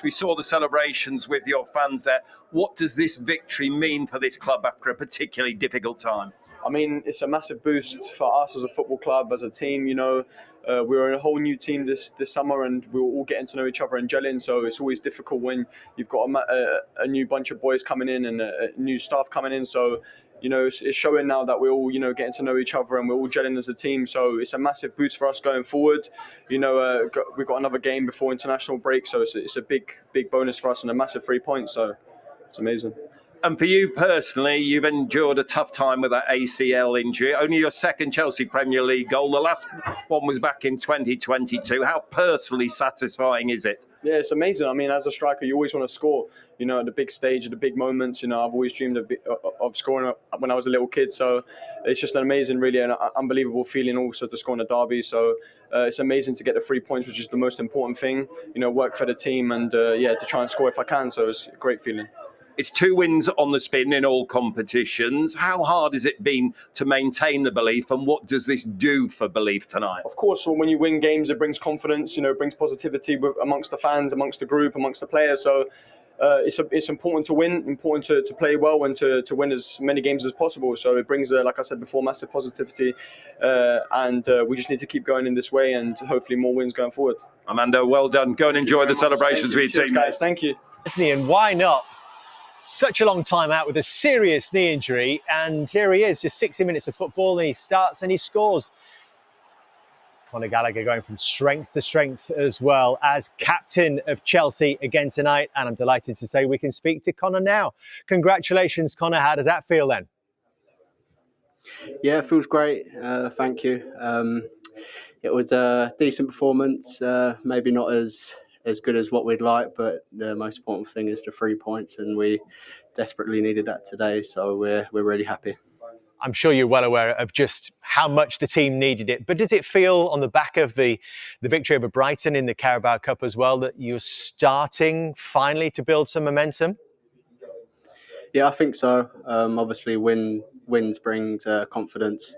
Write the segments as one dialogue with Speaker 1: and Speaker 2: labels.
Speaker 1: We saw the celebrations with your fans there. What does this victory mean for this club after a particularly difficult time?
Speaker 2: I mean, it's a massive boost for us as a football club, as a team. You know, we're a whole new team this summer, and we're all getting to know each other and gelling. So it's always difficult when you've got a new bunch of boys coming in and a new staff coming in. So, you know, it's showing now that we're all, you know, getting to know each other and we're all gelling as a team. So it's a massive boost for us going forward. You know, we've got another game before international break, so it's a big bonus for us and a massive 3 points. So it's amazing.
Speaker 1: And for you personally, you've endured a tough time with that ACL injury. Only your second Chelsea Premier League goal. The last one was back in 2022. How personally satisfying is it?
Speaker 2: Yeah, it's amazing. I mean, as a striker, you always want to score. You know, at the big stage, at the big moments. You know, I've always dreamed of scoring when I was a little kid. So it's just an amazing, really, an unbelievable feeling also to score in a derby. So it's amazing to get the 3 points, which is the most important thing. You know, work for the team and to try and score if I can. So it's a great feeling.
Speaker 1: It's 2 wins on the spin in all competitions. How hard has it been to maintain the belief, and what does this do for belief tonight?
Speaker 2: Of course, when you win games, it brings confidence. You know, it brings positivity amongst the fans, amongst the group, amongst the players. So it's important to win, important to play well, and to win as many games as possible. So it brings, like I said before, massive positivity, and we just need to keep going in this way, and hopefully more wins going forward.
Speaker 1: Armando, well done. Go and enjoy the celebrations with your team,
Speaker 2: guys. Thank you.
Speaker 3: And why not? Such a long time out with a serious knee injury, and here he is, just 60 minutes of football, and he starts and he scores. Conor Gallagher going from strength to strength as well as captain of Chelsea again tonight, and I'm delighted to say we can speak to Conor now. Congratulations, Conor. How does that feel then?
Speaker 4: Yeah, it feels great. Thank you. It was a decent performance, maybe not as good as what we'd like, but the most important thing is the 3 points, and we desperately needed that today, so we're really happy.
Speaker 3: I'm sure you're well aware of just how much the team needed it, but does it feel on the back of the victory over Brighton in the Carabao Cup as well that you're starting finally to build some momentum?
Speaker 4: Yeah, I think so. Obviously, wins brings confidence,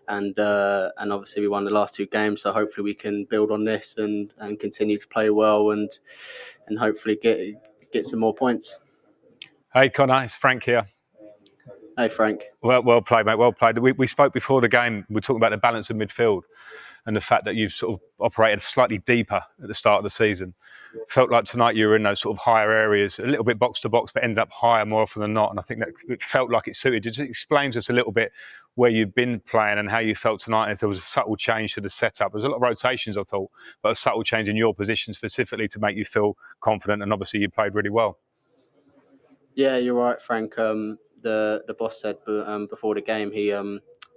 Speaker 4: and obviously we won the last 2 games. So hopefully we can build on this and continue to play well and hopefully get some more points.
Speaker 5: Hey Conor, it's Frank here.
Speaker 4: Hey Frank.
Speaker 5: Well played, mate. Well played. We spoke before the game. We were talking about the balance of midfield and the fact that you've sort of operated slightly deeper at the start of the season. Felt like tonight you were in those sort of higher areas, a little bit box to box, but ended up higher more often than not. And I think that it felt like it suited. Just explain to us a little bit where you've been playing and how you felt tonight. If there was a subtle change to the setup, there's a lot of rotations, I thought, but a subtle change in your position specifically to make you feel confident. And obviously you played really well.
Speaker 4: Yeah, you're right, Frank. The boss said before the game he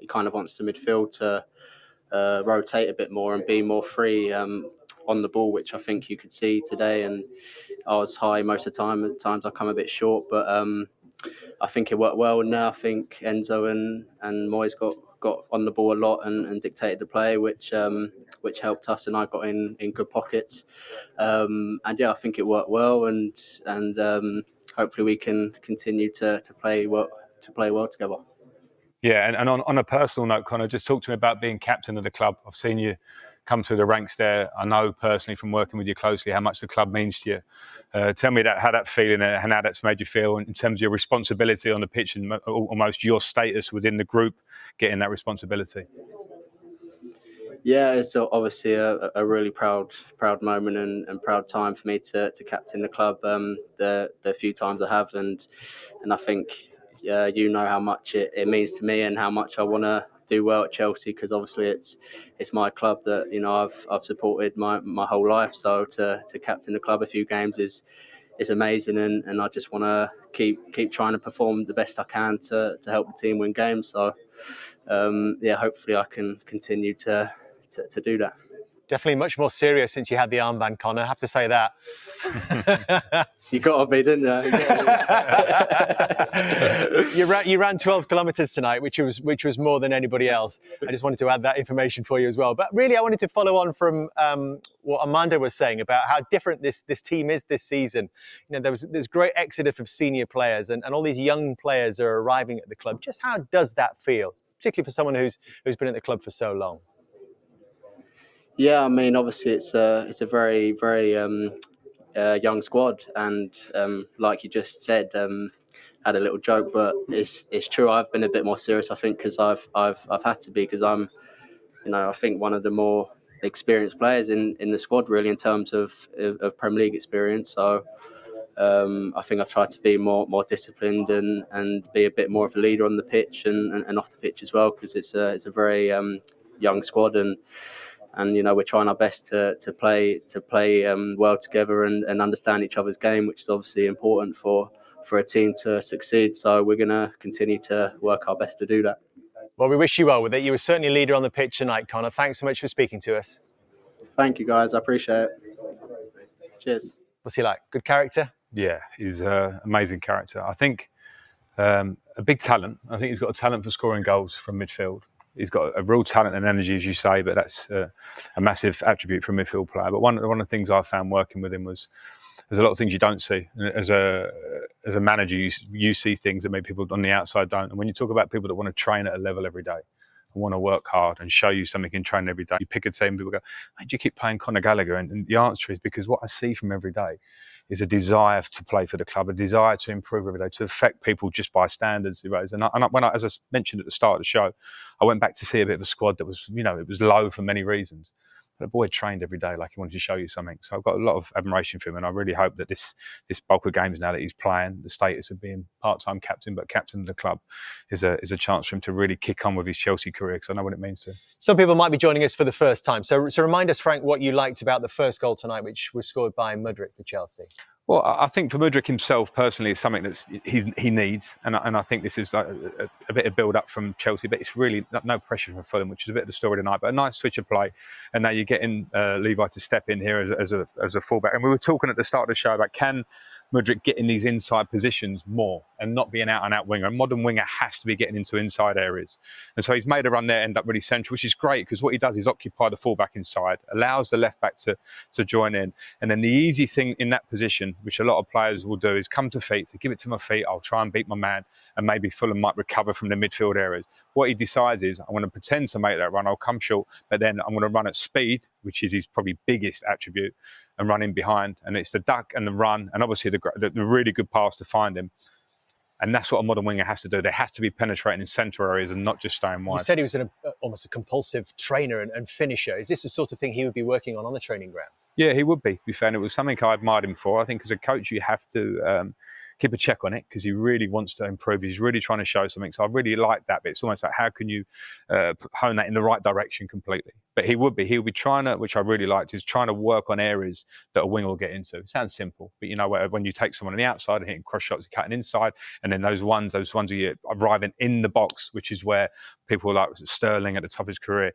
Speaker 4: kind of wants the midfield to rotate a bit more and be more free on the ball, which I think you could see today. And I was high most of the time. At times I come a bit short, but I think it worked well. And now I think Enzo and Moyes got on the ball a lot and dictated the play, which helped us, and I got in good pockets. And yeah, I think it worked well, and hopefully we can continue to play well together.
Speaker 5: Yeah, and on a personal note, Conor, just talk to me about being captain of the club. I've seen you come through the ranks there. I know personally from working with you closely how much the club means to you. Tell me how that feeling and how that's made you feel in terms of your responsibility on the pitch and almost your status within the group, getting that responsibility.
Speaker 4: Yeah, it's obviously a really proud moment and proud time for me to captain the club. The few times I have, and I think you know how much it means to me and how much I want to do well at Chelsea, because obviously it's my club that I've supported my whole life. So to captain the club a few games is amazing, and I just want to keep trying to perform the best I can to help the team win games. So hopefully I can continue to do that.
Speaker 3: Definitely much more serious since you had the armband, Conor. I have to say that.
Speaker 4: You got to be, didn't you?
Speaker 3: You ran 12 kilometres tonight, which was more than anybody else. I just wanted to add that information for you as well. But really, I wanted to follow on from what Armando was saying about how different this team is this season. You know, there's great exodus of senior players, and all these young players are arriving at the club. Just how does that feel, particularly for someone who's been at the club for so long?
Speaker 4: Yeah, I mean, obviously it's a very, very young squad, and like you just said, had a little joke, but it's true. I've been a bit more serious, I think, because I've had to be, because I'm, I think one of the more experienced players in the squad, really, in terms of Premier League experience. So I think I've tried to be more disciplined and be a bit more of a leader on the pitch and off the pitch as well, because it's a very young squad, and we're trying our best to play well together and understand each other's game, which is obviously important for a team to succeed. So we're going to continue to work our best to do that.
Speaker 3: Well, we wish you well with it. You were certainly a leader on the pitch tonight, Connor. Thanks so much for speaking to us.
Speaker 4: Thank you, guys. I appreciate it. Cheers.
Speaker 3: What's he like? Good character?
Speaker 5: Yeah, he's an amazing character. I think a big talent. I think he's got a talent for scoring goals from midfield. He's got a real talent and energy, as you say, but that's a massive attribute for a midfield player. But one of the things I found working with him was there's a lot of things you don't see. As a manager, you see things that maybe people on the outside don't. And when you talk about people that want to train at a level every day, and want to work hard and show you something in training every day, you pick a team, people go, "Why do you keep playing Conor Gallagher?" And the answer is because what I see from every day is a desire to play for the club, a desire to improve every day, to affect people just by standards he raised. As I mentioned at the start of the show, I went back to see a bit of a squad that was, it was low for many reasons. But the boy trained every day like he wanted to show you something. So I've got a lot of admiration for him, and I really hope that this bulk of games now that he's playing, the status of being part-time captain but captain of the club, is a chance for him to really kick on with his Chelsea career, because I know what it means to him.
Speaker 3: Some people might be joining us for the first time. So remind us, Frank, what you liked about the first goal tonight, which was scored by Mudryk for Chelsea.
Speaker 5: Well, I think for Mudryk himself personally, it's something that he needs, and I think this is like a bit of build-up from Chelsea, but it's really no pressure from Fulham, which is a bit of the story tonight. But a nice switch of play, and now you're getting Levi to step in here as a fullback. And we were talking at the start of the show about, can Mudryk get in these inside positions more and not be an out-and-out winger? A modern winger has to be getting into inside areas, and so he's made a run there, end up really central, which is great, because what he does is occupy the fullback inside, allows the left back to join in, and then the easy thing in that position, which a lot of players will do, is come to feet. So give it to my feet, I'll try and beat my man, and maybe Fulham might recover from the midfield areas. What he decides is, I'm going to pretend to make that run, I'll come short, but then I'm going to run at speed, which is his probably biggest attribute, and run in behind. And it's the duck and the run, and obviously the really good pass to find him. And that's what a modern winger has to do. They have to be penetrating in central areas and not just staying wide.
Speaker 3: You said he was almost a compulsive trainer and finisher. Is this the sort of thing he would be working on the training ground?
Speaker 5: Yeah, he would be, to be fair. And it was something I admired him for. I think as a coach, you have to keep a check on it, because he really wants to improve. He's really trying to show something. So I really like that. But it's almost like, how can you hone that in the right direction completely? But he would be trying to, which I really liked, is trying to work on areas that a winger will get into. It sounds simple, but when you take someone on the outside and hitting cross shots, cutting inside, and then those ones where you're arriving in the box, which is where people like Sterling at the top of his career,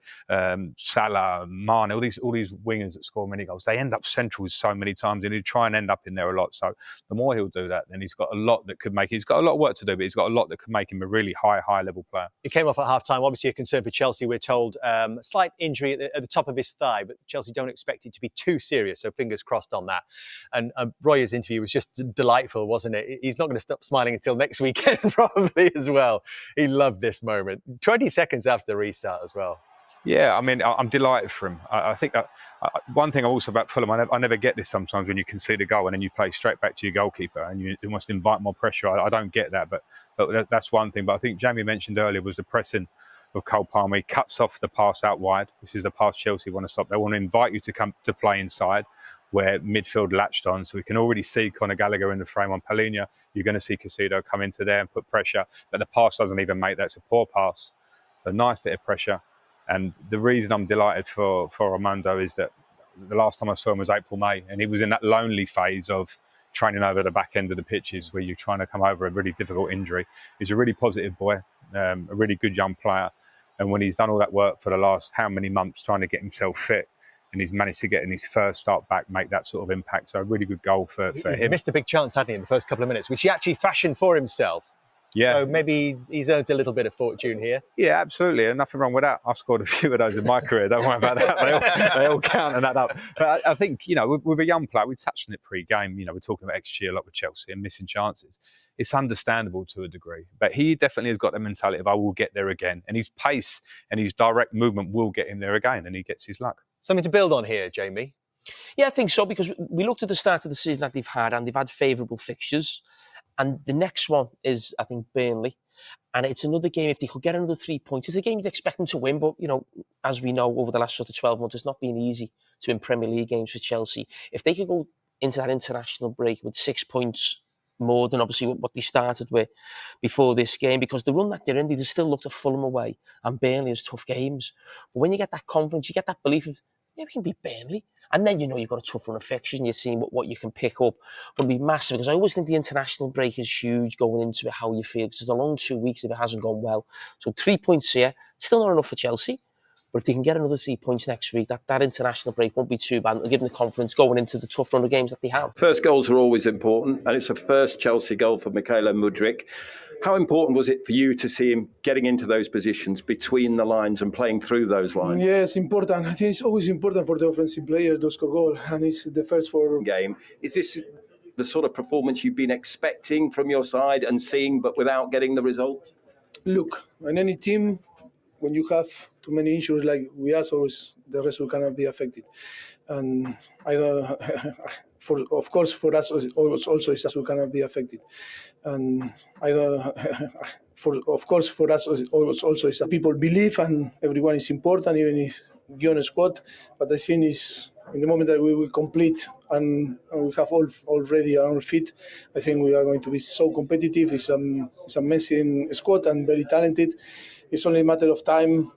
Speaker 5: Salah, Mane, all these wingers that score many goals, they end up central so many times, and he'll try and end up in there a lot. So the more he'll do that, then he's got a lot that could make. He's got a lot of work to do, but he's got a lot that could make him a really high level player.
Speaker 3: He came off at half-time. Obviously a concern for Chelsea. We're told a slight injury at the top of his thigh, but Chelsea don't expect it to be too serious, so fingers crossed on that. And Broja's interview was just delightful, wasn't it? He's not going to stop smiling until next weekend, probably, as well. He loved this moment. 20 seconds after the restart as well.
Speaker 5: Yeah, I mean, I'm delighted for him. I think that one thing also about Fulham, I never get this sometimes, when you concede a goal and then you play straight back to your goalkeeper and you must invite more pressure. I don't get that, but that's one thing. But I think Jamie mentioned earlier was the pressing of Cole Palmer. He cuts off the pass out wide. This is the pass Chelsea want to stop. They want to invite you to come to play inside, where midfield latched on. So we can already see Conor Gallagher in the frame on Palhinha. You're going to see Caicedo come into there and put pressure, but the pass doesn't even make that. It's a poor pass. So nice bit of pressure. And the reason I'm delighted for Armando is that the last time I saw him was April, May, and he was in that lonely phase of training over the back end of the pitches, where you're trying to come over a really difficult injury. He's a really positive boy, a really good young player. And when he's done all that work for the last how many months trying to get himself fit, and he's managed to get in his first start back, make that sort of impact. So a really good goal for him.
Speaker 3: He missed a big chance, hadn't he, in the first couple of minutes, which he actually fashioned for himself.
Speaker 5: Yeah.
Speaker 3: So maybe he's earned a little bit of fortune here.
Speaker 5: Yeah, absolutely. And nothing wrong with that. I've scored a few of those in my career. Don't worry about that. They all count and add up. But I think, with a young player, we touched on it pre-game, we're talking about XG a lot with Chelsea and missing chances. It's understandable to a degree. But he definitely has got the mentality of, I will get there again. And his pace and his direct movement will get him there again. And he gets his luck.
Speaker 3: Something to build on here, Jamie.
Speaker 6: Yeah, I think so, because we looked at the start of the season that they've had, and they've had favourable fixtures. And the next one is, I think, Burnley. And it's another game, if they could get another 3 points, it's a game you'd expect them to win. But, you know, as we know, over the last sort of 12 months, it's not been easy to win Premier League games for Chelsea. If they could go into that international break with 6 points more than obviously what they started with before this game, because the run that they're in, they still looked at Fulham away and Burnley as tough games. But when you get that confidence, you get that belief of, yeah, we can beat Burnley. And then you know you've got a tough run of fixtures and you're seeing what you can pick up. But it'll be massive, because I always think the international break is huge going into it, how you feel. Because it's a long 2 weeks if it hasn't gone well. So 3 points here, still not enough for Chelsea. But if they can get another 3 points next week, that international break won't be too bad. It'll give them the confidence going into the tough run of games that they have.
Speaker 1: First goals are always important, and it's a first Chelsea goal for Mykhailo Mudryk. How important was it for you to see him getting into those positions between the lines and playing through those lines?
Speaker 7: Yes, important. I think it's always important for the offensive player to score goal, and it's the first for
Speaker 1: game. Is this the sort of performance you've been expecting from your side and seeing, but without getting the result?
Speaker 7: Look, in any team, when you have too many injuries like we have, always the result cannot be affected. And I don't, of course, for us also it's result cannot be affected. And I don't, of course, for us also it's people believe, and everyone is important, even if you're on a squad. But I think is in the moment that we will complete and we have already our feet, I think we are going to be so competitive. It's an amazing squad and very talented. It's only a matter of time,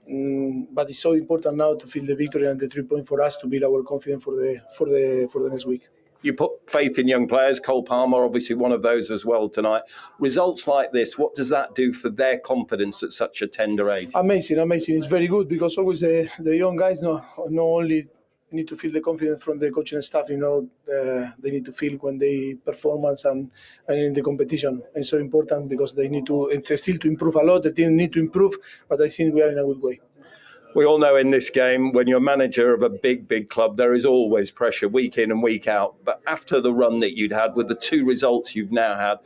Speaker 7: but it's so important now to feel the victory and the 3 points for us to build our confidence for the next week.
Speaker 1: You put faith in young players. Cole Palmer, obviously one of those as well tonight. Results like this, what does that do for their confidence at such a tender age?
Speaker 7: Amazing. It's very good, because always the young guys not only need to feel the confidence from the coaching staff, they need to feel when they performance and in the competition. It's so important, because they need to still to improve a lot. The team need to improve, but I think we are in a good way.
Speaker 1: We all know in this game, when you're manager of a big club, there is always pressure week in and week out. But after the run that you'd had with the 2 results you've now had,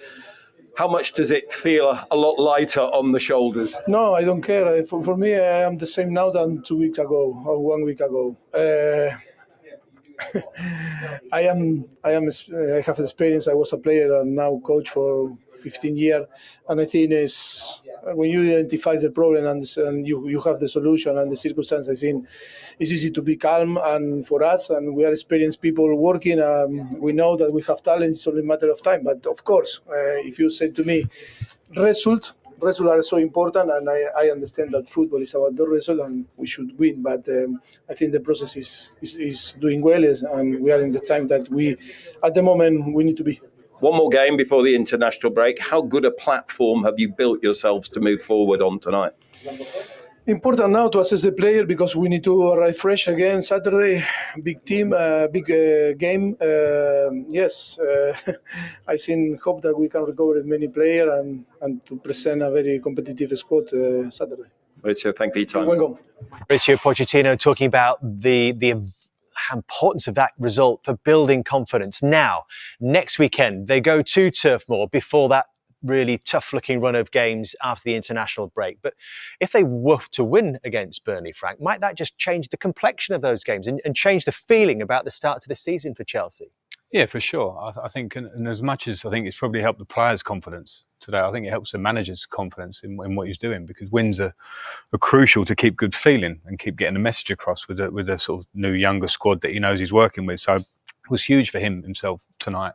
Speaker 1: how much does it feel a lot lighter on the shoulders?
Speaker 7: No, I don't care. For me, I am the same now than 2 weeks ago or 1 week ago. I have experience. I was a player and now coach for 15 years, and I think is when you identify the problem and you have the solution and the circumstance, I think it's easy to be calm. And for us, and we are experienced people working, we know that we have talent. It's only a matter of time. But of course, if you say to me, results are so important, and I understand that football is about the result and we should win. But I think the process is doing well, and we are in the time that at the moment, we need to be.
Speaker 1: One more game before the international break. How good a platform have you built yourselves to move forward on tonight?
Speaker 7: Important now to assess the player, because we need to arrive fresh again Saturday. Big team, big game. I hope that we can recover many players and to present a very competitive squad Saturday.
Speaker 1: Mauricio, thank you for your time.
Speaker 7: Welcome.
Speaker 3: Mauricio Pochettino talking about the importance of that result for building confidence. Now, next weekend, they go to Turf Moor before that really tough-looking run of games after the international break. But if they were to win against Burnley, Frank, might that just change the complexion of those games and change the feeling about the start to the season for Chelsea?
Speaker 5: Yeah, for sure. I think, and as much as I think it's probably helped the players' confidence today, I think it helps the manager's confidence in what he's doing, because wins are crucial to keep good feeling and keep getting the message across with a sort of new, younger squad that he knows he's working with. So it was huge for himself tonight.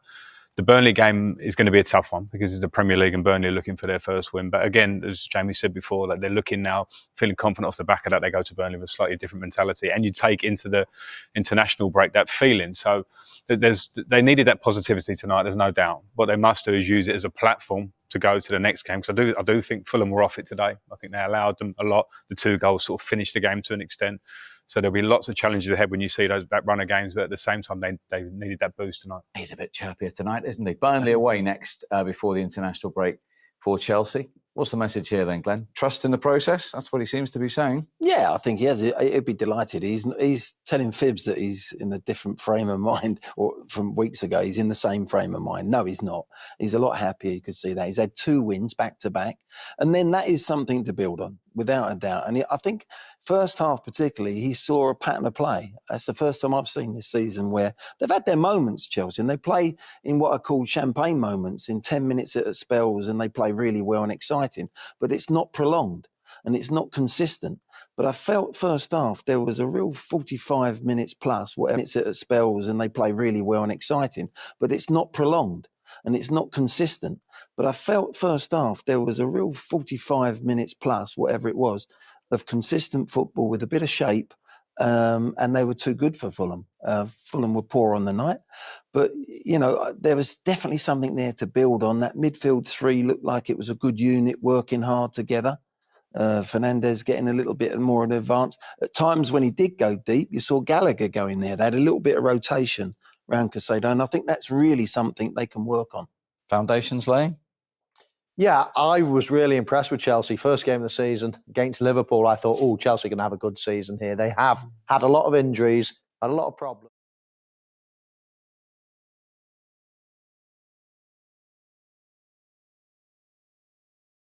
Speaker 5: The Burnley game is going to be a tough one, because it's the Premier League and Burnley are looking for their first win. But again, as Jamie said before, like they're looking now, feeling confident off the back of that. They go to Burnley with a slightly different mentality, and you take into the international break that feeling. So they needed that positivity tonight. There's no doubt. What they must do is use it as a platform to go to the next game. Because I do think Fulham were off it today. I think they allowed them a lot. The 2 goals sort of finished the game to an extent. So there'll be lots of challenges ahead when you see that run of games, but at the same time, they needed that boost tonight.
Speaker 8: He's a bit chirpier tonight, isn't he? Burnley away next before the international break for Chelsea. What's the message here then, Glenn? Trust in the process? That's what he seems to be saying.
Speaker 9: Yeah, I think he has. He'd be delighted. He's telling fibs that he's in a different frame of mind, or from weeks ago, he's in the same frame of mind. No, he's not. He's a lot happier. You could see that. He's had 2 wins back to back. And then that is something to build on. without a doubt. And I think first half particularly, he saw a pattern of play. That's the first time I've seen this season where they've had their moments, Chelsea, and they play in what are called champagne moments in 10 minutes at spells, and they play really well and exciting, but it's not prolonged and it's not consistent. But I felt first half there was a real 45 minutes plus, whatever it's at spells, and they play really well and exciting, but it's not prolonged and it's not consistent. But I felt first half there was a real 45 minutes plus, whatever it was, of consistent football with a bit of shape, and they were too good for Fulham. Fulham were poor on the night, but you know there was definitely something there to build on. That midfield three looked like it was a good unit working hard together. Fernandez getting a little bit more in advance. At times when he did go deep, you saw Gallagher go in there. They had a little bit of rotation around Caicedo, and I think that's really something they can work on.
Speaker 8: Foundations laying?
Speaker 3: Yeah, I was really impressed with Chelsea. First game of the season against Liverpool, I thought, oh, Chelsea can have a good season here. They have had a lot of injuries, had a lot of problems.